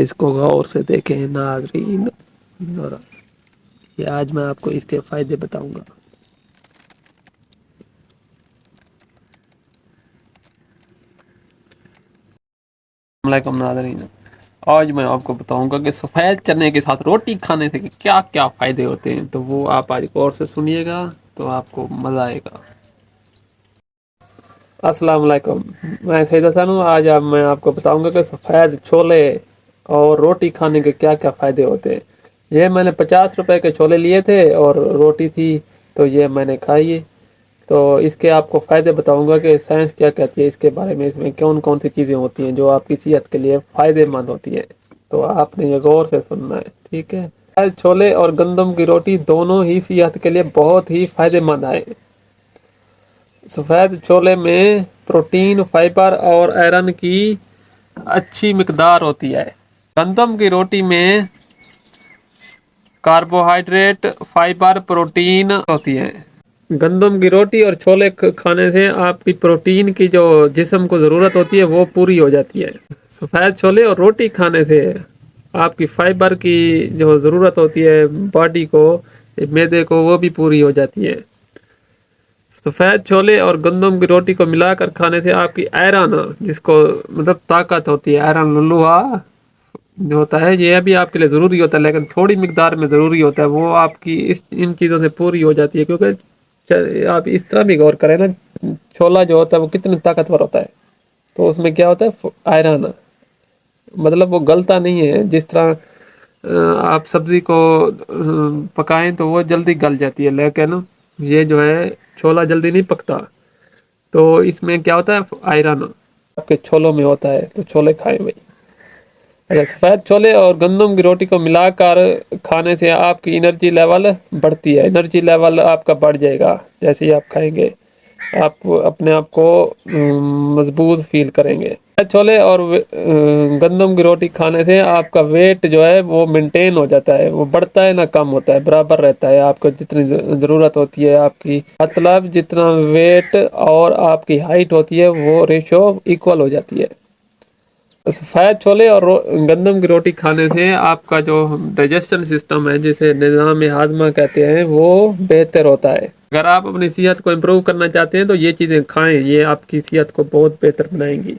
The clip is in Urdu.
اس کو غور سے دیکھیں ناظرین، ذرا یہ آج میں آپ کو اس کے فائدے بتاؤں گا۔ السلام علیکم ناظرین، آج میں آپ کو بتاؤں گا کہ سفید چنے کے ساتھ روٹی کھانے سے کیا کیا فائدے ہوتے ہیں، تو وہ آپ آج غور سے سنیے گا تو آپ کو مزہ آئے گا۔ السلام علیکم، میں سید حسن ہوں۔ آج میں آپ کو بتاؤں گا کہ سفید چھولے اور روٹی کھانے کے کیا کیا فائدے ہوتے ہیں۔ یہ میں نے 50 روپے کے چھولے لیے تھے اور روٹی تھی، تو یہ میں نے کھائی۔ تو اس کے آپ کو فائدے بتاؤں گا کہ سائنس کیا کہتی ہے اس کے بارے میں، اس میں کون کون سی چیزیں ہوتی ہیں جو آپ کی صحت کے لیے فائدے مند ہوتی ہیں۔ تو آپ نے یہ غور سے سننا ہے، ٹھیک ہے؟ چھولے اور گندم کی روٹی دونوں ہی صحت کے لیے بہت ہی فائدے مند ہیں۔ سفید چھولے میں پروٹین، فائبر اور آئرن کی اچھی مقدار ہوتی ہے۔ گندم کی روٹی میں کاربوہائیڈریٹ، فائبر، پروٹین ہوتی ہے۔ گندم کی روٹی اور چھولے کھانے سے آپ کی پروٹین کی جو جسم کو ضرورت ہوتی ہے وہ پوری ہو جاتی ہے۔ سفید چھولے اور روٹی کھانے سے آپ کی فائبر کی جو ضرورت ہوتی ہے باڈی کو، معدے کو، وہ بھی پوری ہو جاتی ہے۔ سفید چھولے اور گندم کی روٹی کو ملا کر کھانے سے آپ کی آئرن، جس کو مطلب طاقت ہوتی ہے، آئرن لوہا جو ہوتا ہے، یہ بھی آپ کے لیے ضروری ہوتا ہے لیکن تھوڑی مقدار میں ضروری ہوتا ہے، وہ آپ کی ان چیزوں سے پوری ہو جاتی ہے۔ کیونکہ آپ اس طرح بھی غور کریں نا، چھولا جو ہوتا ہے وہ کتنا طاقتور ہوتا ہے، تو اس میں کیا ہوتا ہے آئرن، مطلب وہ گلتا نہیں ہے۔ جس طرح آپ سبزی کو پکائیں تو وہ جلدی گل جاتی ہے، لیکن یہ جو ہے چھولا جلدی نہیں پکتا، تو اس میں کیا ہوتا ہے آئرن آپ کے چھولوں میں ہوتا ہے، تو چھولے کھائیں بھائی۔ سفید چھولے اور گندم کی روٹی کو ملا کر کھانے سے آپ کی انرجی لیول بڑھتی ہے، انرجی لیول آپ کا بڑھ جائے گا۔ جیسے ہی آپ کھائیں گے آپ اپنے آپ کو مضبوط فیل کریں گے۔ چھولے اور گندم کی روٹی کھانے سے آپ کا ویٹ جو ہے وہ مینٹین ہو جاتا ہے، وہ بڑھتا ہے نہ کم ہوتا ہے، برابر رہتا ہے۔ آپ کو جتنی ضرورت ہوتی ہے، آپ کی مطلب جتنا ویٹ اور آپ کی ہائٹ ہوتی ہے وہ ریشو ایکول ہو جاتی ہے۔ سفید چھولے اور گندم کی روٹی کھانے سے آپ کا جو ڈائجسشن سسٹم ہے، جسے نظام ہاضمہ کہتے ہیں، وہ بہتر ہوتا ہے۔ اگر آپ اپنی صحت کو امپروو کرنا چاہتے ہیں تو یہ چیزیں کھائیں، یہ آپ کی صحت کو بہت بہتر بنائیں گی۔